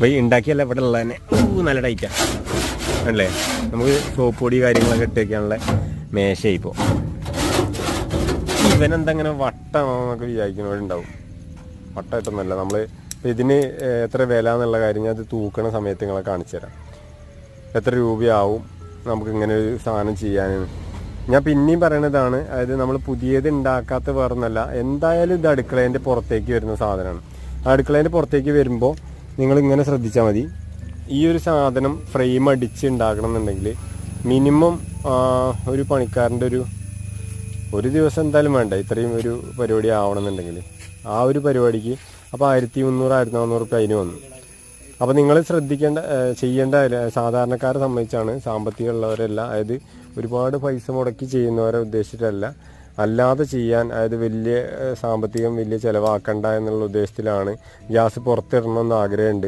അപ്പോൾ ഈ ഉണ്ടാക്കിയല്ല ഇവിടെ ഉള്ളത് തന്നെ നല്ല ടൈറ്റാണ് അല്ലേ. നമുക്ക് സോപ്പ് പൊടി കാര്യങ്ങളൊക്കെ ഇട്ട് വയ്ക്കാനുള്ള മേശയായി ഇപ്പോൾ. ഇവനെന്തെങ്ങനെ വട്ടമാണോ എന്നൊക്കെ വിചാരിക്കുന്നവരുണ്ടാവും. വട്ടമായിട്ടൊന്നുമല്ല. നമ്മൾ ഇതിന് എത്ര വില എന്നുള്ള കാര്യം ഞാൻ അത് തൂക്കണ സമയത്ത് നിങ്ങളെ കാണിച്ചു തരാം. എത്ര രൂപയാവും നമുക്ക് ഇങ്ങനെ ഒരു സാധനം ചെയ്യാൻ. ഞാൻ പിന്നെയും പറയണതാണ്, അതായത് നമ്മൾ പുതിയത് ഉണ്ടാക്കാത്ത വേറൊന്നല്ല. എന്തായാലും ഇത് അടുക്കളേൻ്റെ പുറത്തേക്ക് വരുന്ന സാധനമാണ്. അടുക്കളേൻ്റെ പുറത്തേക്ക് വരുമ്പോൾ നിങ്ങളിങ്ങനെ ശ്രദ്ധിച്ചാൽ മതി. ഈ ഒരു സാധനം ഫ്രെയിം അടിച്ച് ഉണ്ടാക്കണം എന്നുണ്ടെങ്കിൽ മിനിമം ഒരു പണിക്കാരൻ്റെ ഒരു ദിവസം എന്തായാലും വേണ്ട ഇത്രയും ഒരു പരിപാടി ആവണമെന്നുണ്ടെങ്കിൽ. ആ ഒരു പരിപാടിക്ക് അപ്പോൾ 1300 1400 റുപ്യ അതിന് വന്നു. അപ്പോൾ നിങ്ങൾ ചെയ്യേണ്ട സാധാരണക്കാരെ സംബന്ധിച്ചാണ്, സാമ്പത്തികമുള്ളവരല്ല. അതായത് ഒരുപാട് പൈസ മുടക്കി ചെയ്യുന്നവരെ ഉദ്ദേശിച്ചിട്ടല്ല, അല്ലാതെ ചെയ്യാൻ, അതായത് വലിയ സാമ്പത്തികം വലിയ ചിലവാക്കണ്ട എന്നുള്ള ഉദ്ദേശത്തിലാണ് ഗ്യാസ് പുറത്തിടണമെന്ന് ആഗ്രഹമുണ്ട്.